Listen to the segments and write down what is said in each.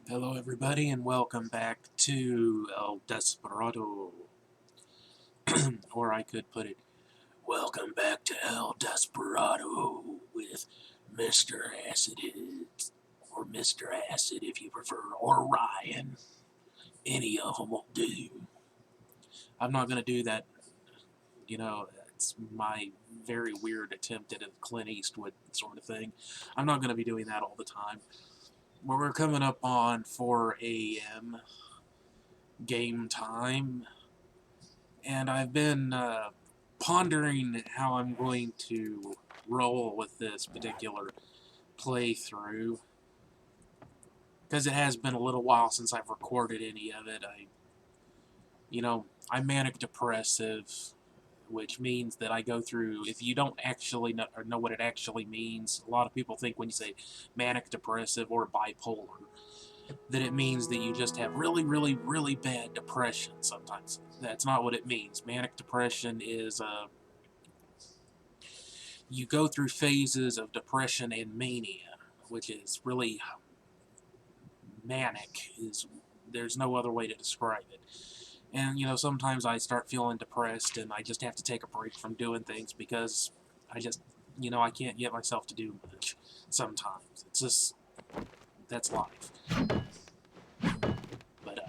Hello everybody and welcome back to El Desperado. Or I could put it, welcome back to El Desperado with Mr. Acid, or Mr. Acid if you prefer, or Ryan. Any of them will do. I'm not going to do that, it's my very weird attempt at a Clint Eastwood sort of thing. I'm not going to be doing that all the time. Well, we're coming up on 4 a.m. game time, and I've been pondering how I'm going to roll with this particular playthrough, because it has been a little while since I've recorded any of it. I'm manic depressive, which means that I go through, if you don't actually know what it actually means, a lot of people think when you say manic depressive or bipolar, that it means that you just have really, really, really bad depression sometimes. That's not what it means. Manic depression is you go through phases of depression and mania, which is really manic. There's no other way to describe it. And sometimes I start feeling depressed, and I just have to take a break from doing things because I just, I can't get myself to do much. Sometimes it's just that's life. But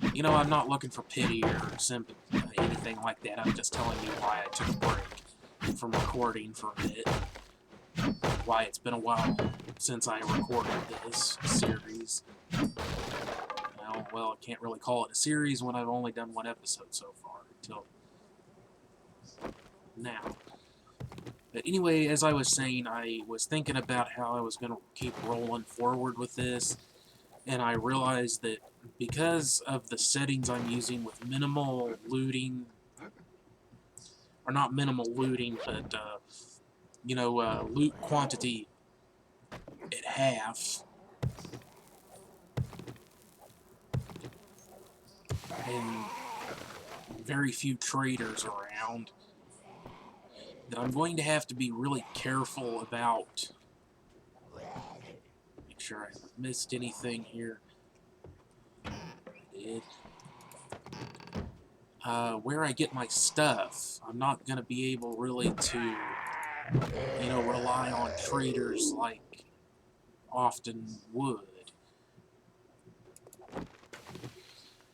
I'm not looking for pity or sympathy, anything like that. I'm just telling you why I took a break from recording for a bit. Why it's been a while since I recorded this series. Well, I can't really call it a series when I've only done one episode so far, until now. But anyway, as I was saying, I was thinking about how I was going to keep rolling forward with this, and I realized that because of the settings I'm using with minimal looting, or not minimal looting, but, loot quantity at half, and very few traders around, that I'm going to have to be really careful about. Make sure I haven't missed anything here. I did. Where I get my stuff, I'm not going to be able really to, rely on traders like often would.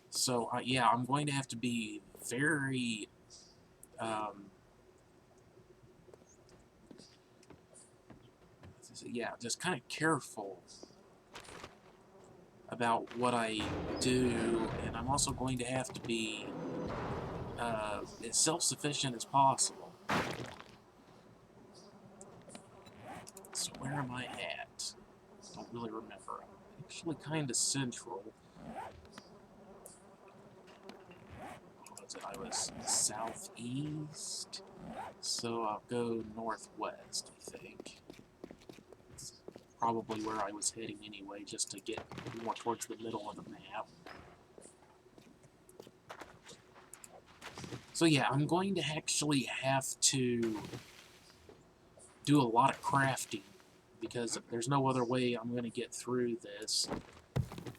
So, yeah, I'm going to have to be very, just kind of careful about what I do, and I'm also going to have to be as self-sufficient as possible. So where am I at? Don't really remember. I'm actually kind of central. I was southeast, so I'll go northwest, I think. It's probably where I was heading anyway, just to get more towards the middle of the map. So yeah, I'm going to actually have to do a lot of crafting, because there's no other way I'm going to get through this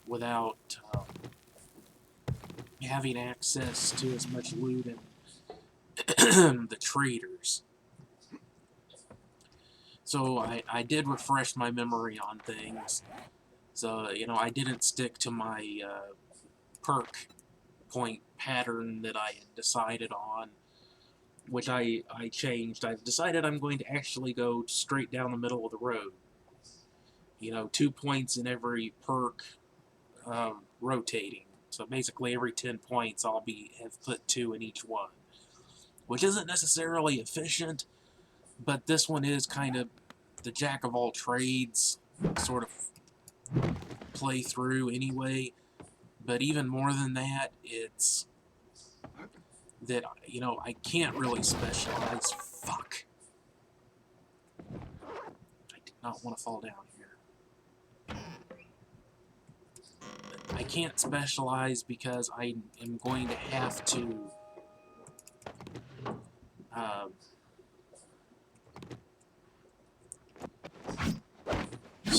without having access to as much loot and the traders. So I did refresh my memory on things. So, I didn't stick to my perk point pattern that I had decided on, which I changed. I've decided I'm going to actually go straight down the middle of the road. 2 points in every perk rotating. So basically every 10 points I'll have put 2 in each one, which isn't necessarily efficient, but this one is kind of the jack of all trades sort of play through anyway. But even more than that, it's that, I can't really specialize. Fuck. I did not want to fall down here. I can't specialize because I am going to have to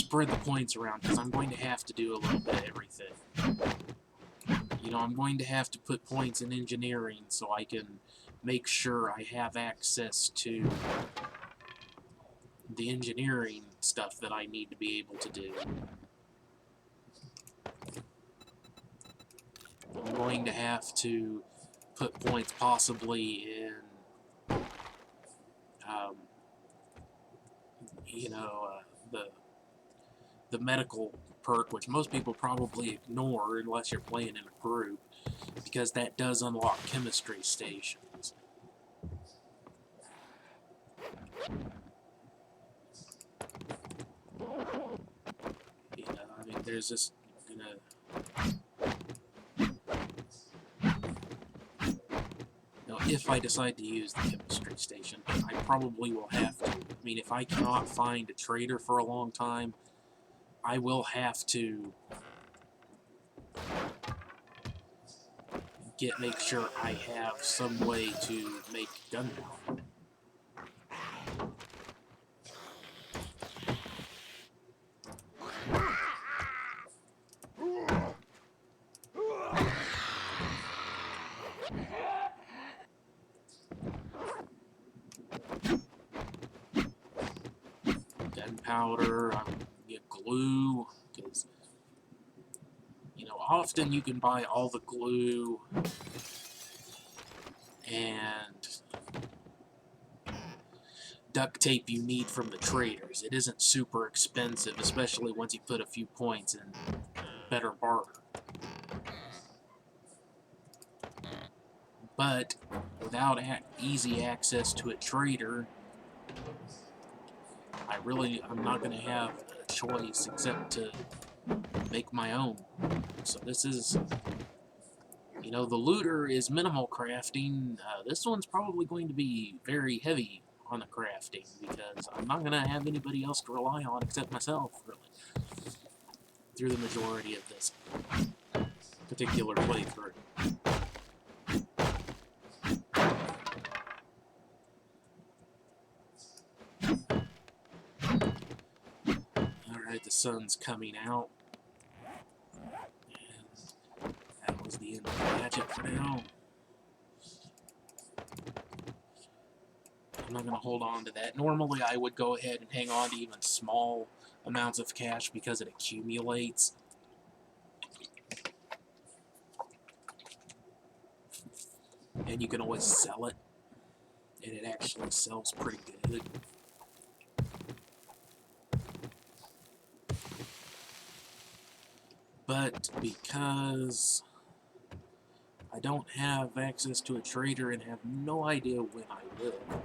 spread the points around, because I'm going to have to do a little bit of everything. You know, I'm going to have to put points in engineering so I can make sure I have access to the engineering stuff that I need to be able to do. I'm going to have to put points possibly in, you know, the medical perk, which most people probably ignore unless you're playing in a group, because that does unlock chemistry stations. You know, I mean, there's just if I decide to use the chemistry station, but I probably will have to. I mean, if I cannot find a trader for a long time, I will have to make sure I have some way to make gunpowder. Gunpowder, I would get glue, because, you know, often you can buy all the glue and duct tape you need from the traders. It isn't super expensive, especially once you put a few points in better barter. But without easy access to a trader, I'm not going to have a choice except to make my own. So this is, you know, the looter is minimal crafting. This one's probably going to be very heavy on the crafting, because I'm not going to have anybody else to rely on except myself, really, through the majority of this particular playthrough. Alright, the sun's coming out. And that was the end of the gadget for now. I'm not going to hold on to that. Normally I would go ahead and hang on to even small amounts of cash because it accumulates. And you can always sell it. And it actually sells pretty good. But because I don't have access to a trader and have no idea when I will,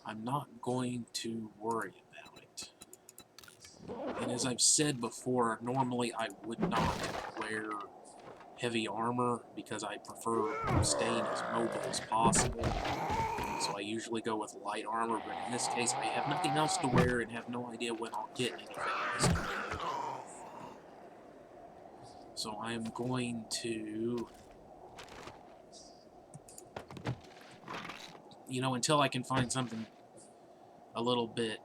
I'm not going to worry about it. And as I've said before, normally I would not wear heavy armor because I prefer staying as mobile as possible. So I usually go with light armor, but in this case I have nothing else to wear and have no idea when I'll get anything else to wear. So I'm going to, you know, until I can find something a little bit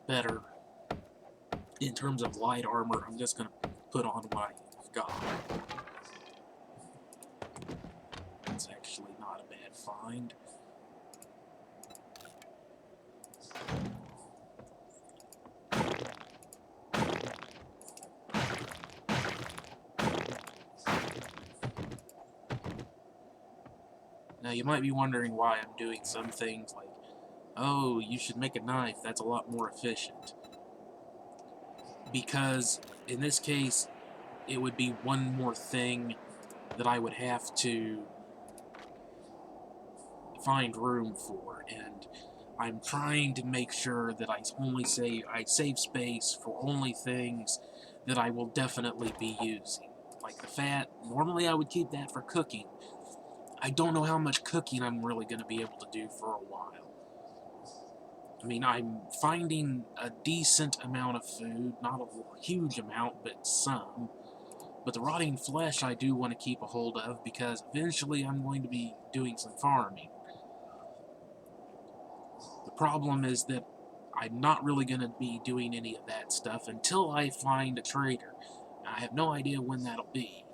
better in terms of light armor, I'm just going to put on what I've got. It's actually not a bad find. Now you might be wondering why I'm doing some things like, oh, you should make a knife, that's a lot more efficient. Because in this case, it would be one more thing that I would have to find room for, and I'm trying to make sure that I save space for only things that I will definitely be using. Like the fat, normally I would keep that for cooking. I don't know how much cooking I'm really going to be able to do for a while. I mean, I'm finding a decent amount of food, not a huge amount, but some. But the rotting flesh I do want to keep a hold of, because eventually I'm going to be doing some farming. The problem is that I'm not really going to be doing any of that stuff until I find a trader. I have no idea when that'll be.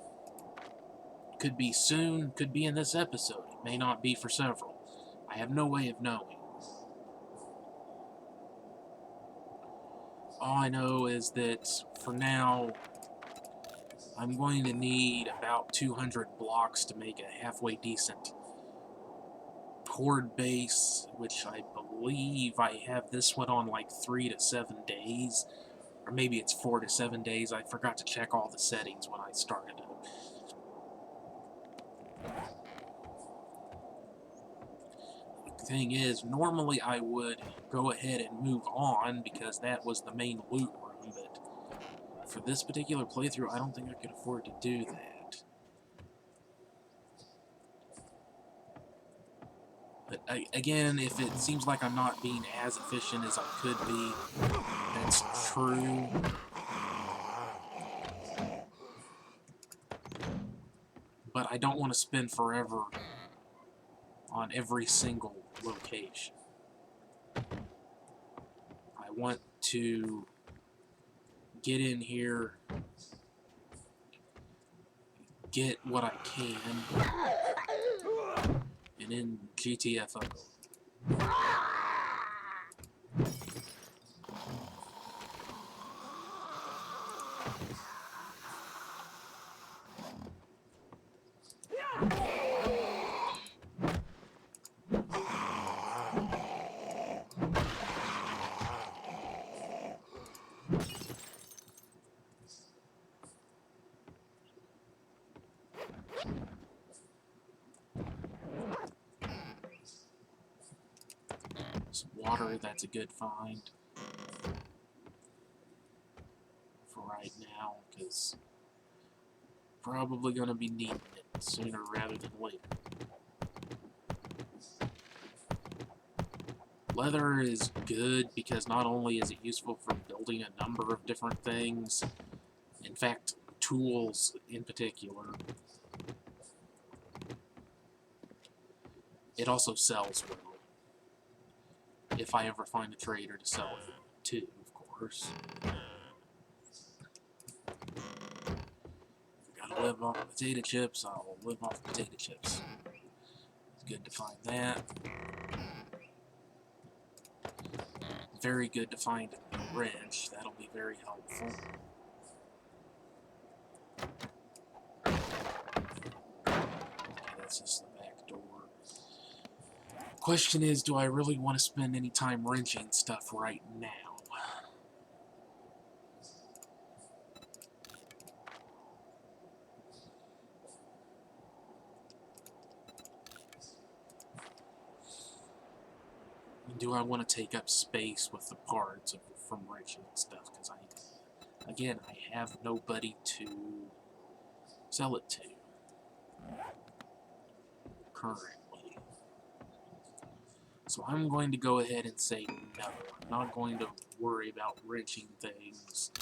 Could be soon, could be in this episode. It may not be for several. I have no way of knowing. All I know is that for now, I'm going to need about 200 blocks to make a halfway decent horde base, which I believe I have this one on like 3 to 7 days. Or maybe it's 4 to 7 days. I forgot to check all the settings when I started it. The thing is, normally I would go ahead and move on because that was the main loot room, but for this particular playthrough, I don't think I could afford to do that. But again, if it seems like I'm not being as efficient as I could be, that's true. But I don't want to spend forever on every single location. I want to get in here, get what I can, and then GTFO. Some water, that's a good find for right now, because probably going to be needing it sooner rather than later. Leather is good because not only is it useful for building a number of different things, in fact, tools in particular, it also sells well. If I ever find a trader to sell it to, of course. Gotta live off potato chips, I'll live off potato chips. It's good to find that. Very good to find a wrench, that'll be very helpful. Okay, that's just the back door. Question is, do I really want to spend any time wrenching stuff right now? Do I want to take up space with the parts from wrenching and stuff? Because again, I have nobody to sell it to currently. So I'm going to go ahead and say no. I'm not going to worry about wrenching things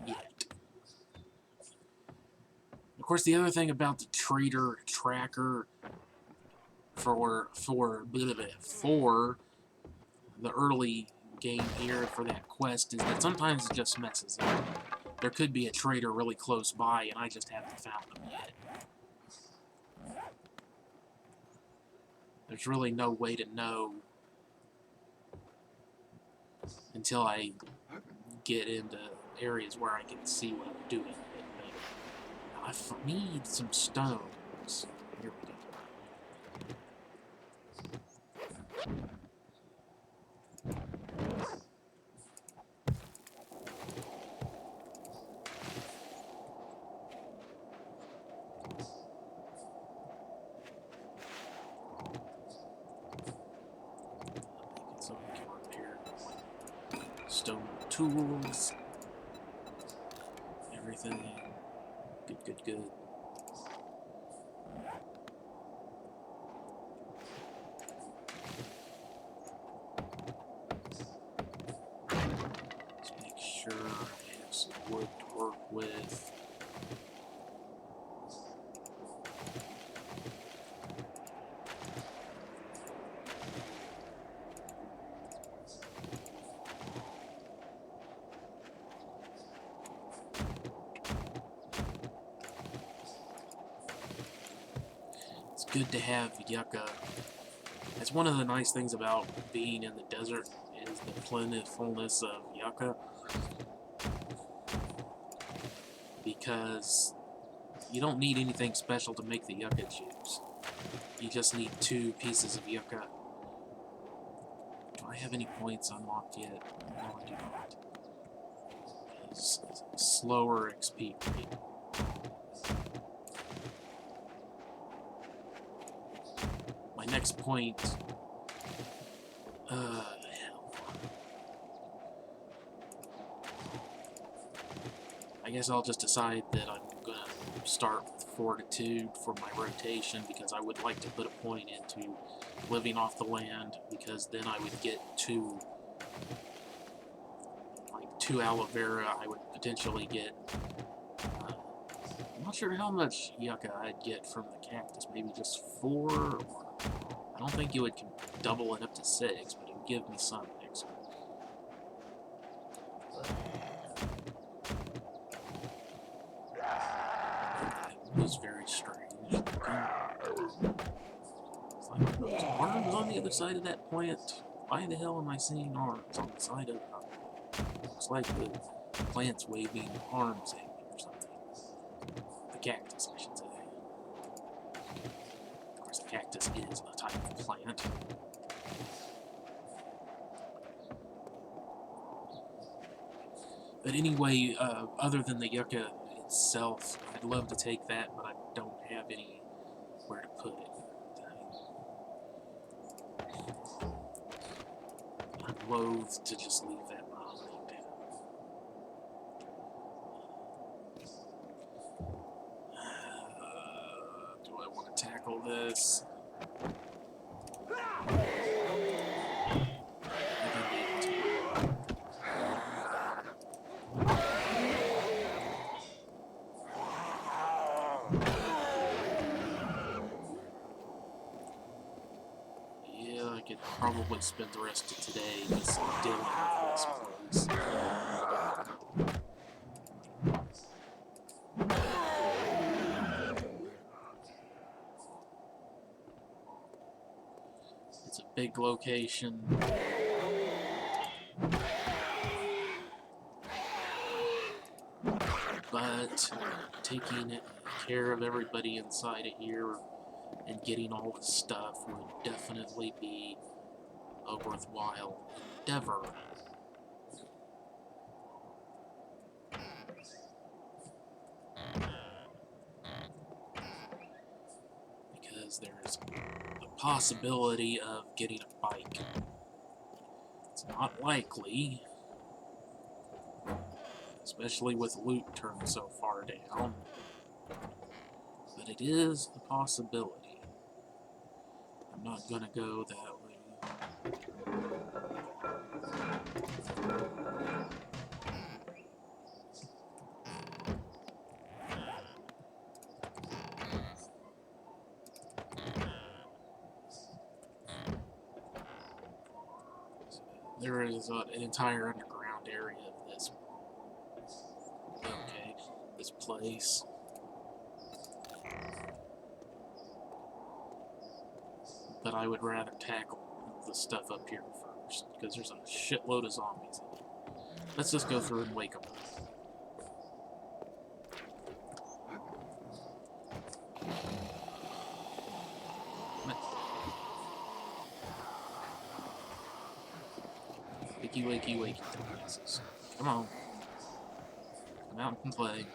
yet. Of course, the other thing about the trader tracker for the early game here for that quest is that sometimes it just messes up. There could be a trader really close by and I just haven't found them yet. There's really no way to know until I get into areas where I can see what I'm doing. I need some stones. Here we go. So we can repair stone tools, everything. Good. Let's make sure I have some wood to work with. good to have yucca. It's one of the nice things about being in the desert is the plentifulness of yucca, because you don't need anything special to make the yucca juice. You just need 2 pieces of yucca. Do I have any points unlocked yet? No, I do not. Because slower XP rate. My next point... hell. I guess I'll just decide that I'm gonna start with fortitude for my rotation, because I would like to put a point into living off the land, because then I would get 2 aloe vera. I would potentially get I'm not sure how much yucca I'd get from the cactus, maybe just 4, or I don't think it would double it up to 6, but it would give me some extra. It was very strange. It's like, those arms on the other side of that plant. Why the hell am I seeing arms on the side of it? Looks like the plant's waving arms at me or something. The cactus, I should say. Of course, the cactus is a type of plant. But anyway, other than the yucca itself, I'd love to take that, but I don't have anywhere to put it. I'm loath to just leave that behind. Do I want to tackle this? I could probably spend the rest of today just dealing with this place. It's a big location. But taking care of everybody inside of here and getting all the stuff would definitely be a worthwhile endeavor. Because there's a possibility of getting a bike. It's not likely, especially with loot turned so far down, but it is a possibility. I'm not gonna go that way. There is an entire underground area of this. Okay, this place. But I would rather tackle the stuff up here first, because there's a shitload of zombies in here. Let's just go through and wake them up. Wakey, wakey, wakey, dumbasses. Come on. Come out and play.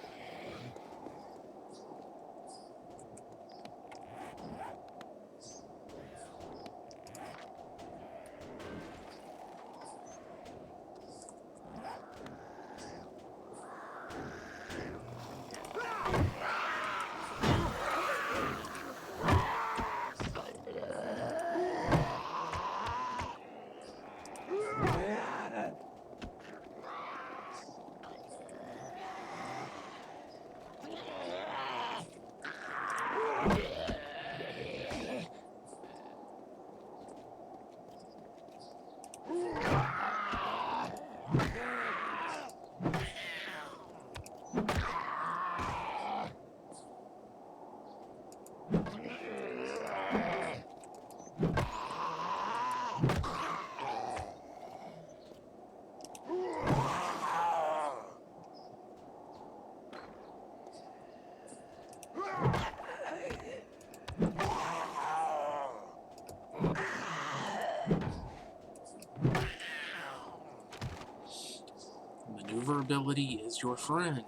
vulnerability is your friend.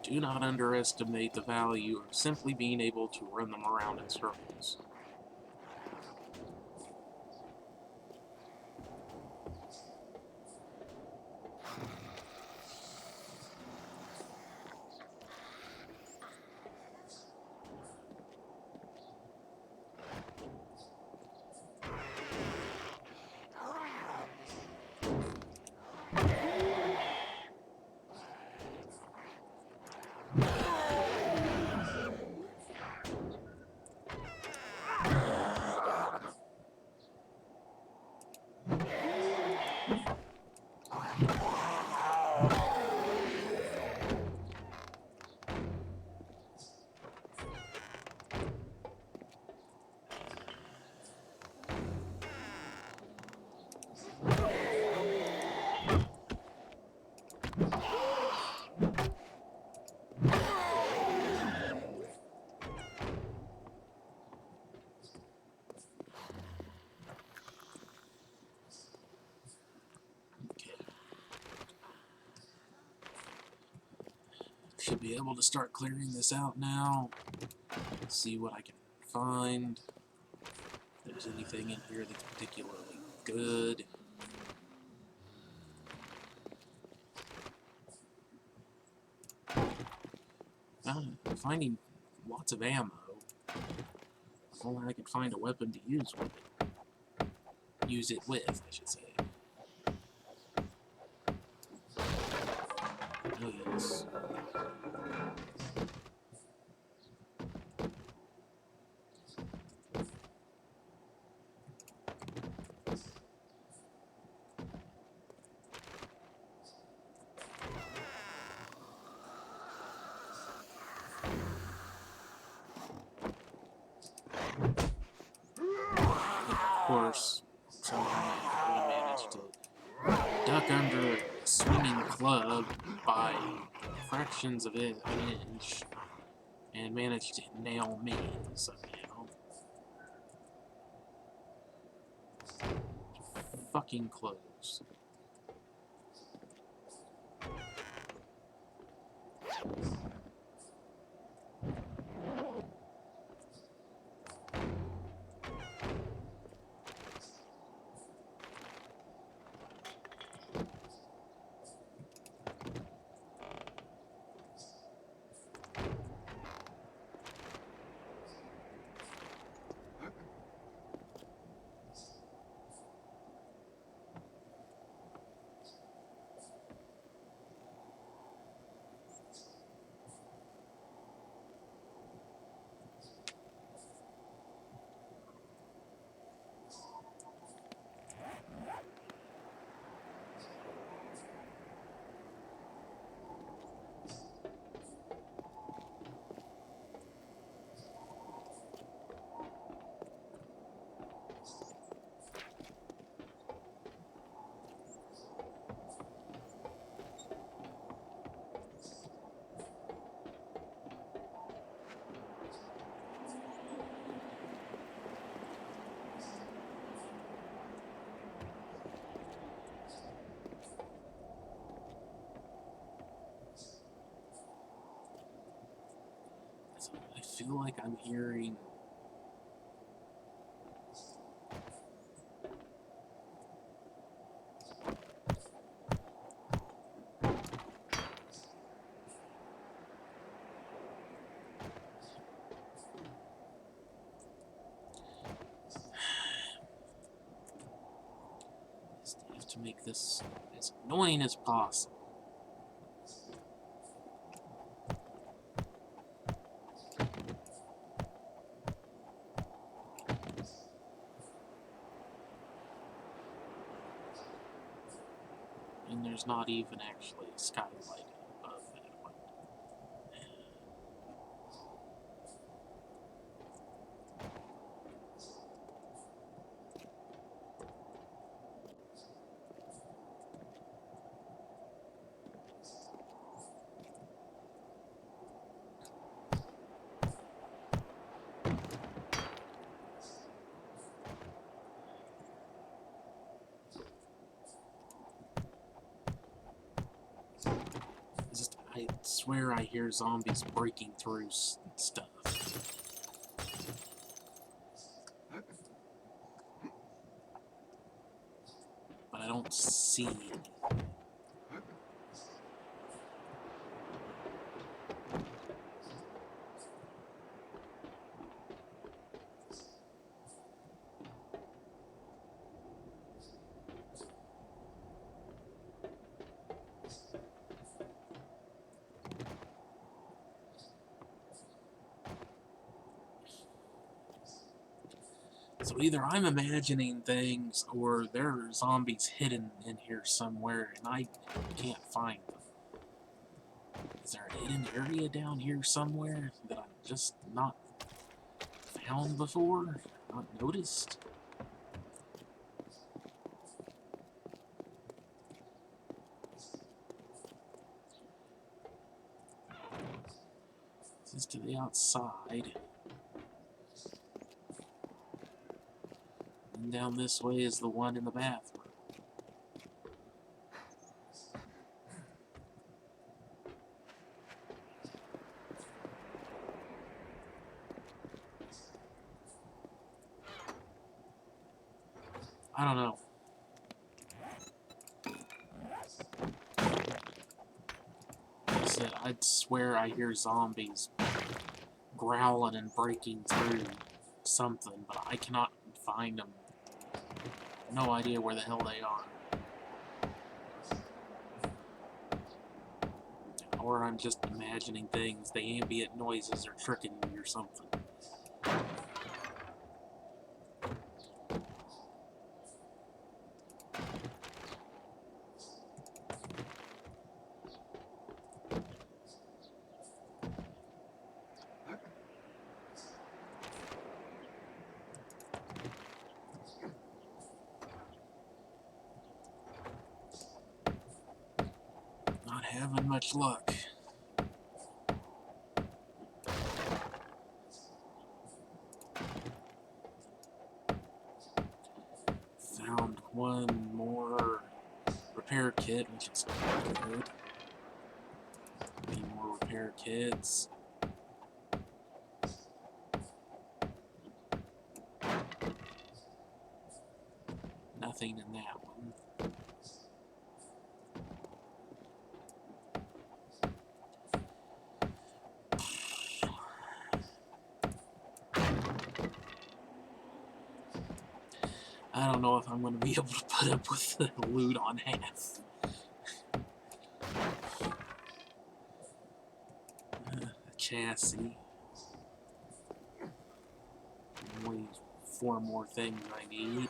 Do not underestimate the value of simply being able to run them around in circles. Should be able to start clearing this out now. See what I can find. If there's anything in here that's particularly good. Finding lots of ammo. If only I could find a weapon to use with it. Use it with, I should say. Oh yes. Of course, somehow I managed to duck under a swinging club by fractions of an inch and managed to nail me somehow. Fucking close. I feel like I'm hearing I have to make this as annoying as possible. And there's not even actually a skylight above that one. swear I hear zombies breaking through stuff. But I don't see any. So either I'm imagining things, or there are zombies hidden in here somewhere, and I can't find them. Is there a hidden area down here somewhere that I've just not found before? Not noticed? This is to the outside. And down this way is the one in the bathroom. I don't know. I'd swear I hear zombies growling and breaking through something, but I cannot find them. No idea where the hell they are. Or I'm just imagining things. The ambient noises are tricking me or something. Not having much luck. Found one more repair kit, which is good. Need more repair kits. Nothing in that one. I don't know if I'm going to be able to put up with the loot on half. A chassis. Only 4 more things I need.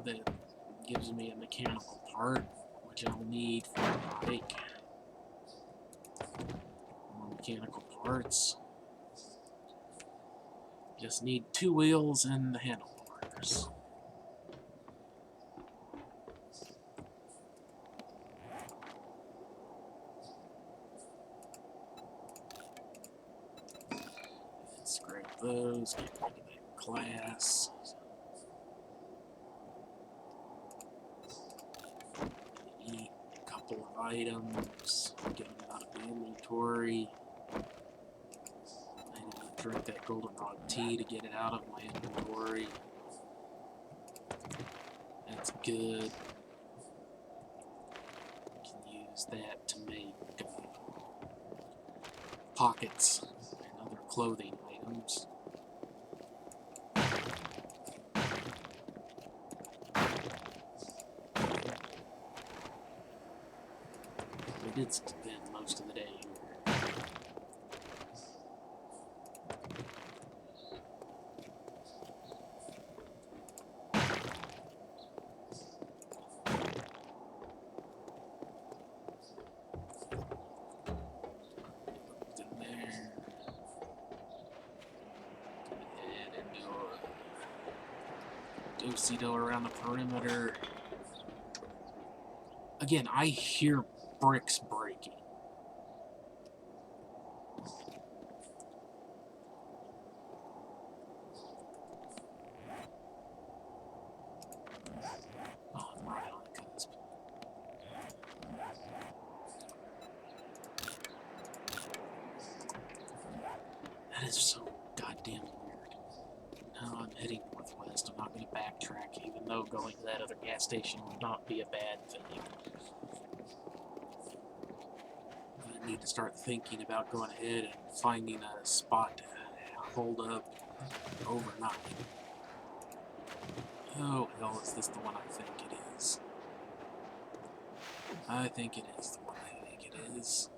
That gives me a mechanical part, which I'll need for the bike. More mechanical parts. Just need 2 wheels and the handlebars. Let's scrap those, get rid of that class. Eat a couple of items, get them out of the inventory. I need to drink that goldenrod tea to get it out of my inventory. That's good. Can use that to make pockets and other clothing items. I did spend most of the day here. Lucido around the perimeter. Again, I hear bricks breaking. Oh, I'm right on the cusp. That is so goddamn weird. Now I'm heading northwest. I'm not going to backtrack, even though going to that other gas station would not be a bad thing. I need to start thinking about going ahead and finding a spot to hold up overnight. Oh, hell, is this the one I think it is? I think it is the one I think it is.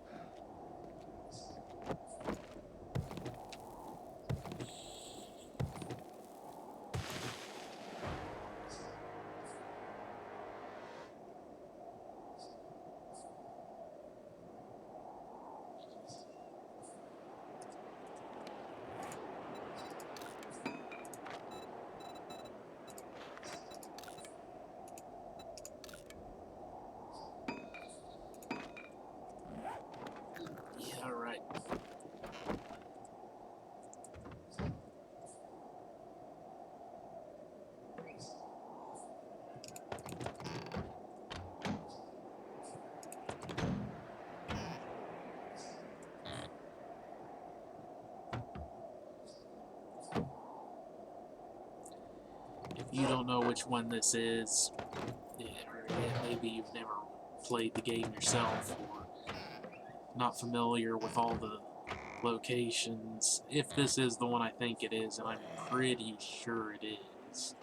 Yeah, right. If you don't know which one this is, or maybe you've never played the game yourself, or not familiar with all the locations, if this is the one I think it is, and I'm pretty sure it is,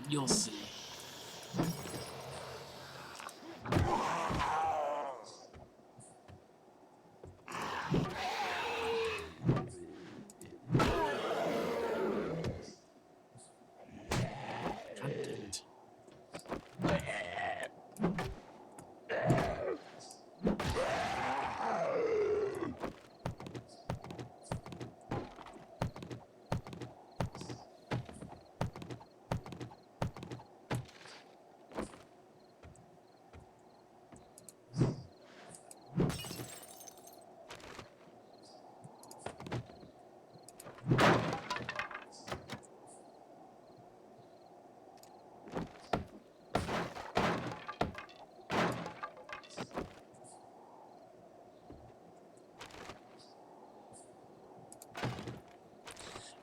you'll see. Content.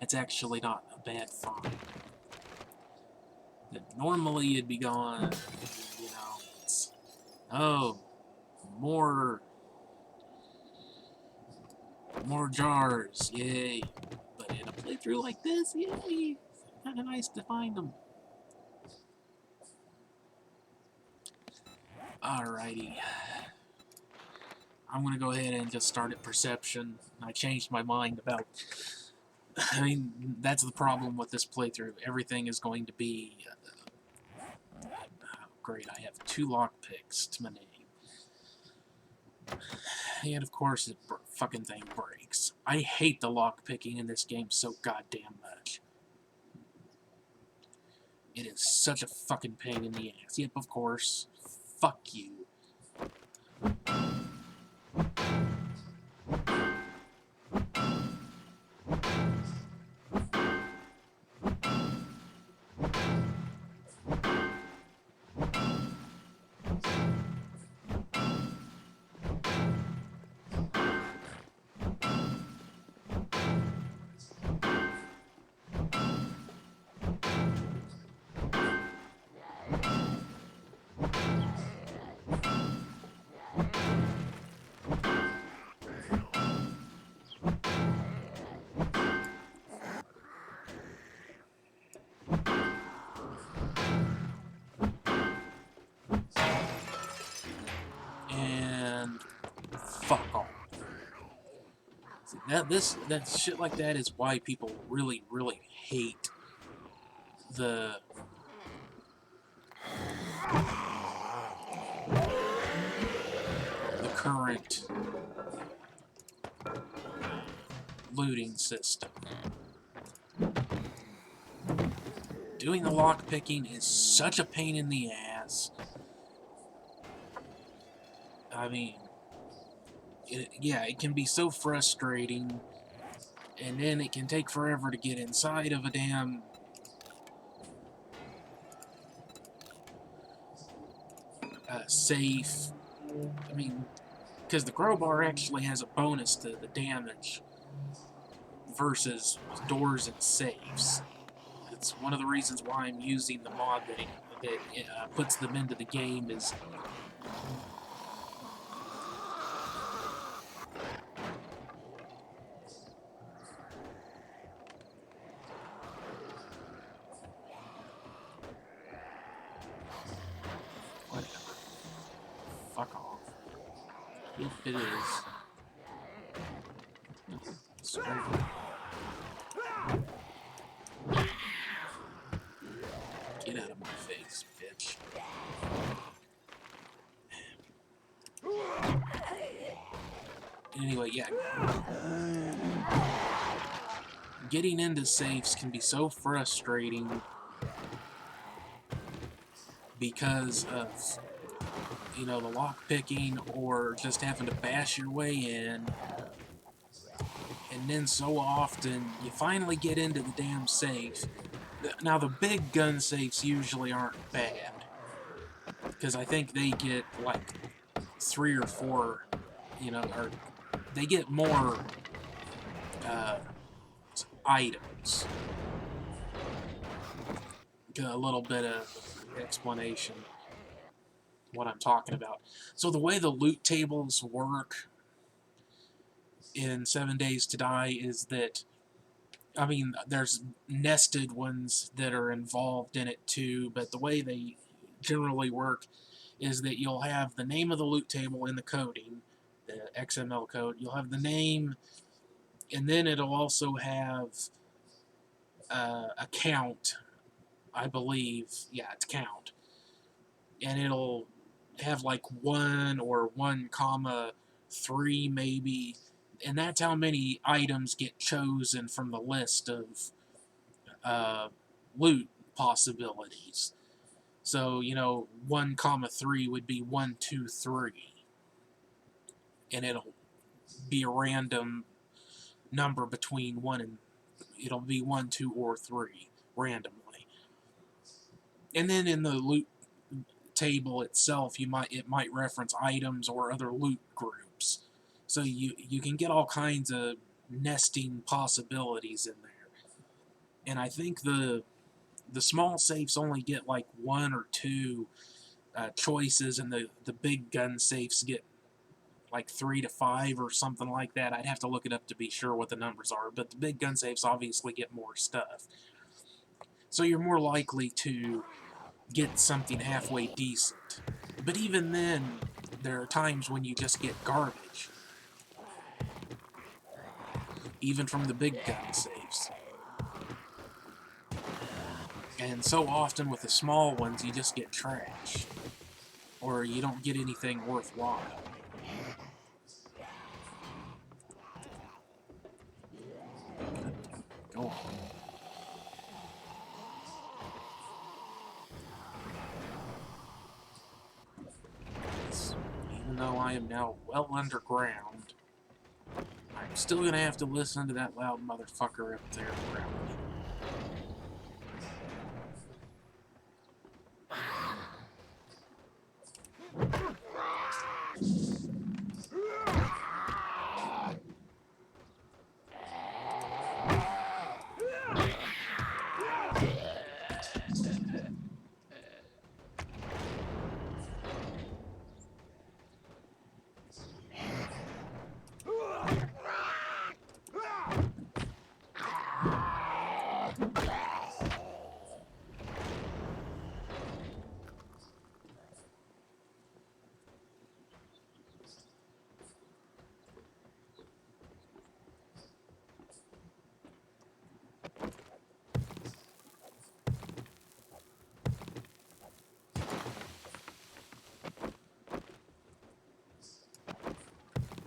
It's actually not a bad find. Normally you'd be gone, you know, it's, oh, more jars, yay. But in a playthrough like this, yay, kinda nice to find them. Alrighty. I'm gonna go ahead and just start at perception. I changed my mind about... I mean, that's the problem with this playthrough. Everything is going to be... great, I have 2 lockpicks to my name. And of course, the fucking thing breaks. I hate the lockpicking in this game so goddamn much. It is such a fucking pain in the ass. Yep, of course. Fuck you. And fuck off. See, that shit like that is why people really, really hate the current looting system. Doing the lock picking is such a pain in the ass. I mean, yeah, it can be so frustrating, and then it can take forever to get inside of a damn safe. I mean, because the crowbar actually has a bonus to the damage versus doors and safes. It's one of the reasons why I'm using the mod that puts them into the game is... Whatever. Fuck off. Yep, it is. Screw. Get out of my face, bitch. Anyway, yeah. Getting into safes can be so frustrating because of, you know, the lock picking or just having to bash your way in. And then so often, you finally get into the damn safe. Now, the big gun safes usually aren't bad, because I think they get, like, 3 or 4, you know, or they get more items. A little bit of explanation what I'm talking about. So the way the loot tables work in 7 Days to Die is that, I mean, there's nested ones that are involved in it too, but the way they generally work is that you'll have the name of the loot table in the coding, the XML code. You'll have the name, and then it'll also have a count, I believe. Yeah, it's count. And it'll have like 1 or 1,3 maybe, and that's how many items get chosen from the list of loot possibilities. So, you know, 1,3 would be 1, 2, 3. And it'll be a random number between 1 and... It'll be 1, 2, or 3, randomly. And then in the loot table itself, it might reference items or other loot groups. So you can get all kinds of nesting possibilities in there. And I think the small safes only get like 1 or 2 choices, and the big gun safes get like 3 to 5 or something like that. I'd have to look it up to be sure what the numbers are, but the big gun safes obviously get more stuff. So you're more likely to get something halfway decent. But even then, there are times when you just get garbage. Even from the big gun safes. And so often with the small ones, you just get trash. Or you don't get anything worthwhile. Go on. Even though I am now well underground, I'm still gonna have to listen to that loud motherfucker up there around me.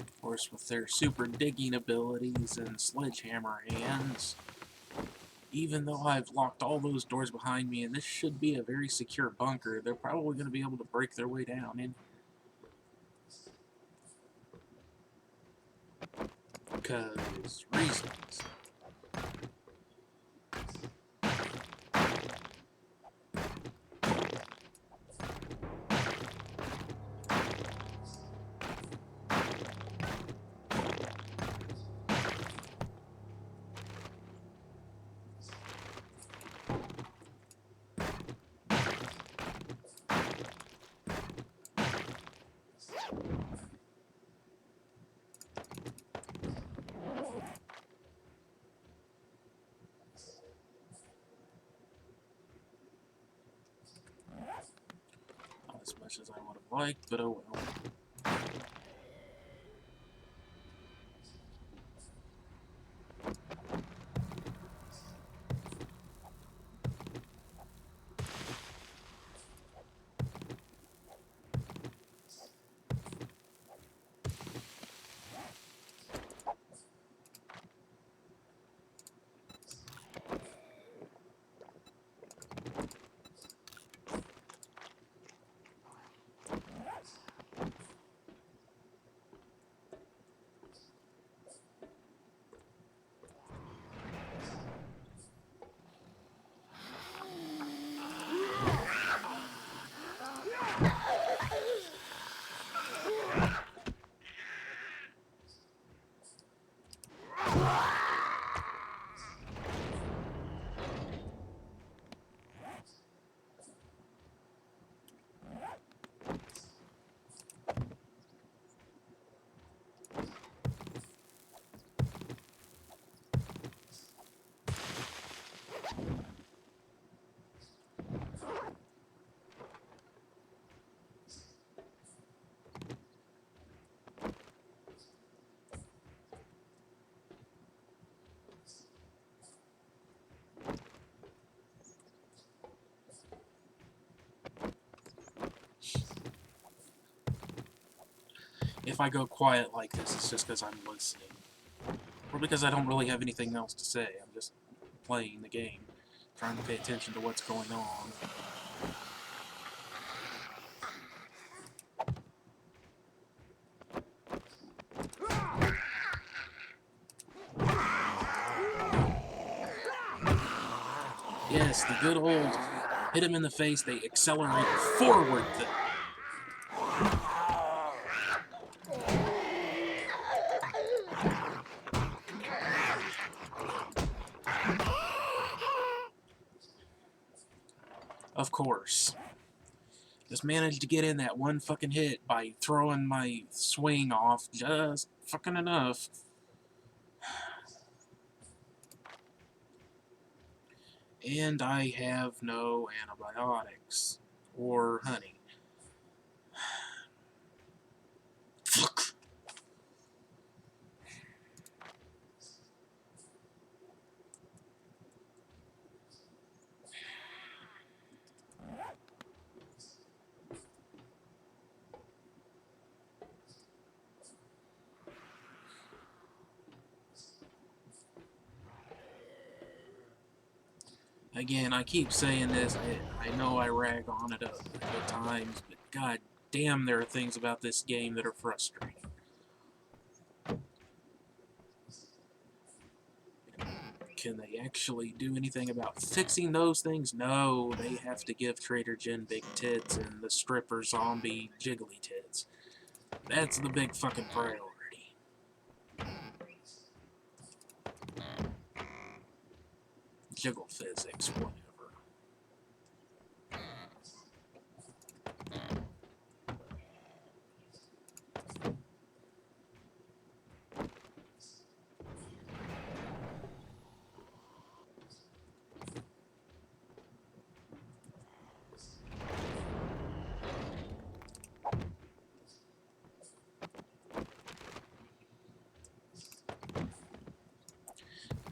Of course, with their super digging abilities and sledgehammer hands, Even though I've locked all those doors behind me, and this should be a very secure bunker, they're probably going to be able to break their way down in. Because reasons. Not as much as I would have liked, but oh well. If I go quiet like this, it's just because I'm listening. Or because I don't really have anything else to say. I'm just playing the game, trying to pay attention to what's going on. Yes, the good old hit him in the face, they accelerate forward thing. Of course. Just managed to get in that one fucking hit by throwing my swing off just fucking enough. And I have no antibiotics. Or honey. Fuck. Again, I keep saying this, I know I rag on it at times, but god damn, there are things about this game that are frustrating. Can they actually do anything about fixing those things? No, they have to give Trader Jen big tits and the stripper zombie jiggly tits. That's the big fucking priority. Jiggle physics, whatever.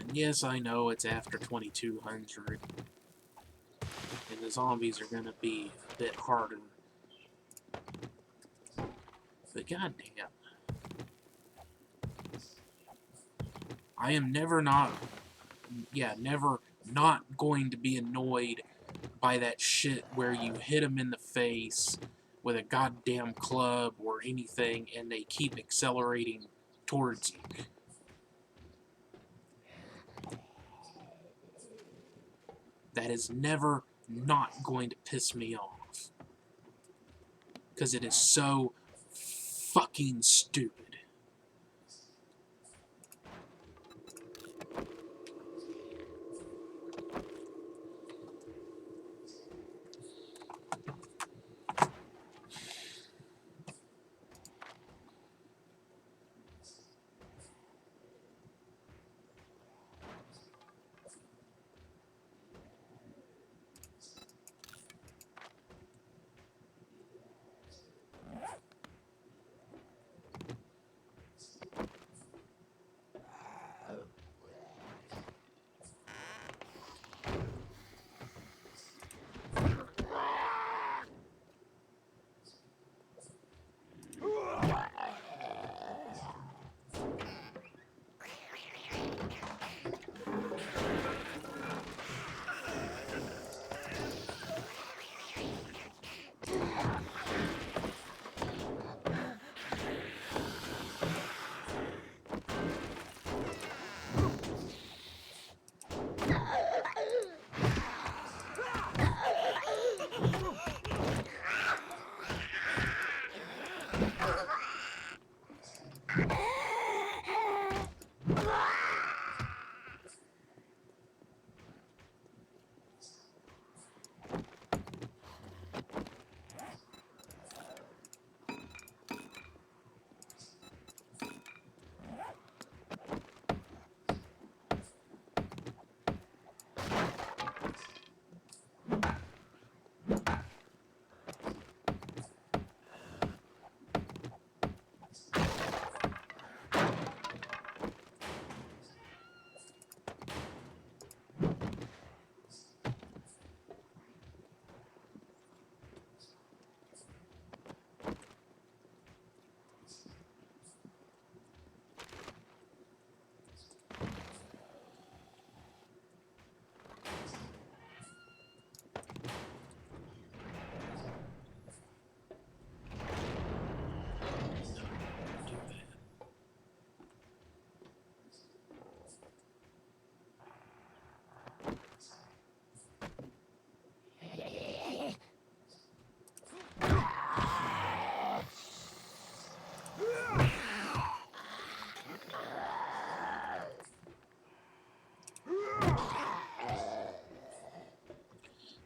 And yes, I know it's after 2200, and the zombies are gonna be a bit harder. But goddamn. I am never not going to be annoyed by that shit where you hit them in the face with a goddamn club or anything and they keep accelerating towards you. That is never not going to piss me off. Because it is so fucking stupid.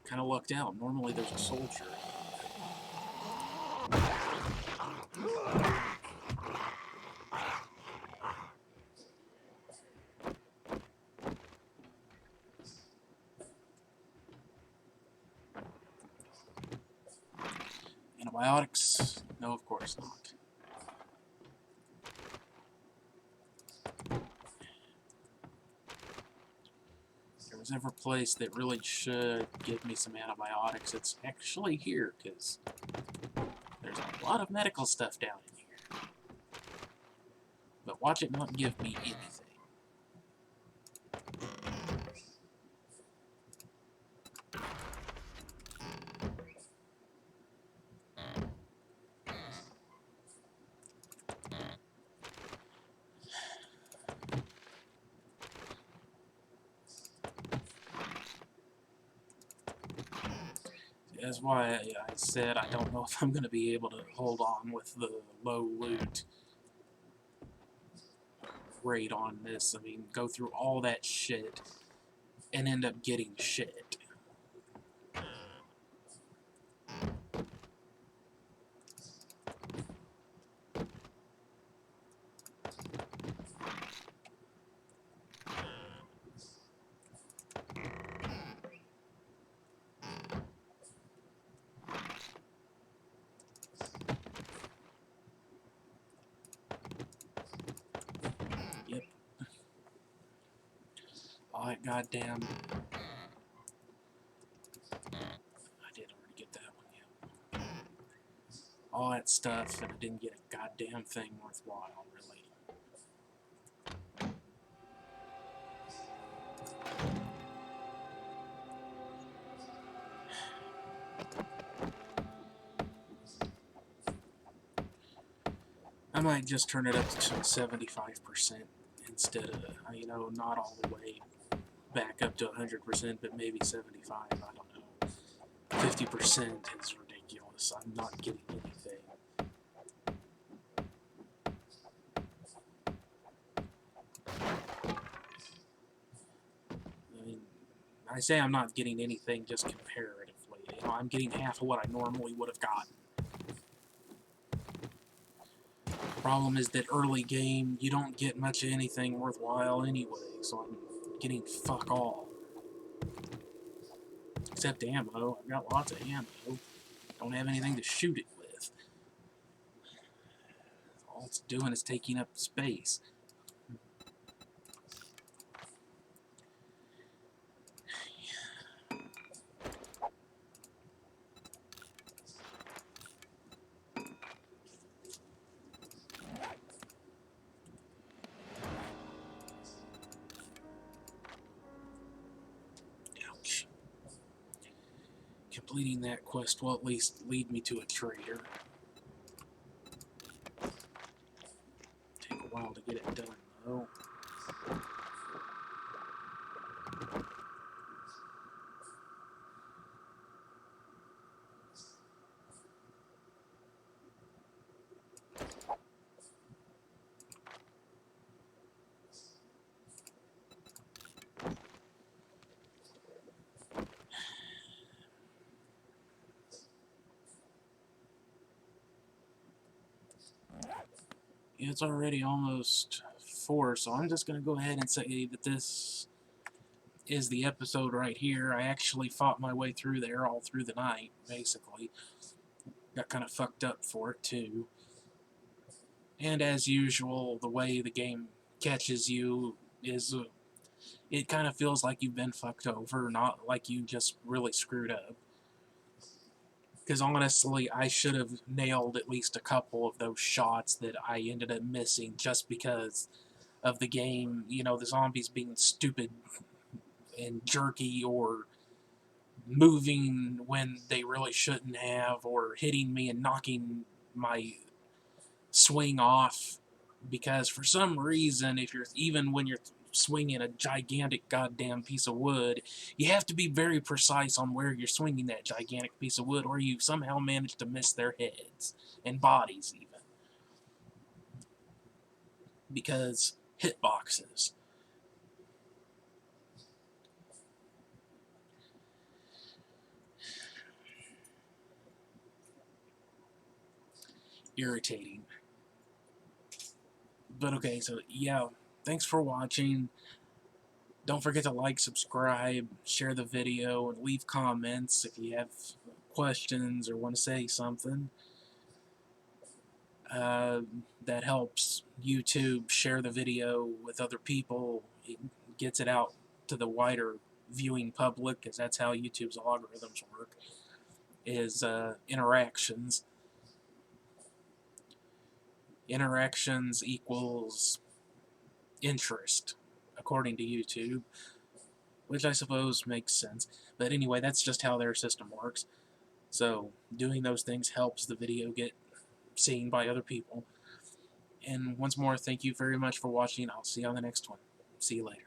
Kind of lucked out. Normally there's a soldier. Antibiotics? No, of course not. If there was ever a place that really should give me some antibiotics, it's actually here, because there's a lot of medical stuff down in here. But watch it not give me anything. That's why I said I don't know if I'm going to be able to hold on with the low loot rate on this. I mean, go through all that shit and end up getting shit. Yep. All that goddamn... I did already get that one, yeah. All that stuff, and I didn't get a goddamn thing worthwhile, really. I might just turn it up to 75% instead of, not all the way back up to 100%, but maybe 75, I don't know. 50% is ridiculous. I'm not getting anything. I mean, I say I'm not getting anything just comparatively. I'm getting half of what I normally would have gotten. Problem is that early game, you don't get much of anything worthwhile anyway, so I'm getting fuck all. Except ammo. I've got lots of ammo. Don't have anything to shoot it with. All it's doing is taking up space. Ouch. Completing that quest will at least lead me to a trader. Take a while to get it done, though. It's already almost 4, so I'm just going to go ahead and say that this is the episode right here. I actually fought my way through there all through the night, basically. Got kind of fucked up for it, too. And as usual, the way the game catches you is it kind of feels like you've been fucked over, not like you just really screwed up. Because honestly, I should have nailed at least a couple of those shots that I ended up missing just because of the game, the zombies being stupid and jerky, or moving when they really shouldn't have, or hitting me and knocking my swing off. Because for some reason, even when you're swinging a gigantic goddamn piece of wood, you have to be very precise on where you're swinging that gigantic piece of wood, or you somehow manage to miss their heads and bodies even. Because hitboxes. Irritating. But okay, so yeah, thanks for watching. Don't forget to like, subscribe, share the video, and leave comments if you have questions or want to say something. That helps YouTube share the video with other people. It gets it out to the wider viewing public, because that's how YouTube's algorithms work, is interactions. Interactions equals interest, according to YouTube, which I suppose makes sense. But anyway, that's just how their system works. So doing those things helps the video get seen by other people. And once more, thank you very much for watching. I'll see you on the next one. See you later.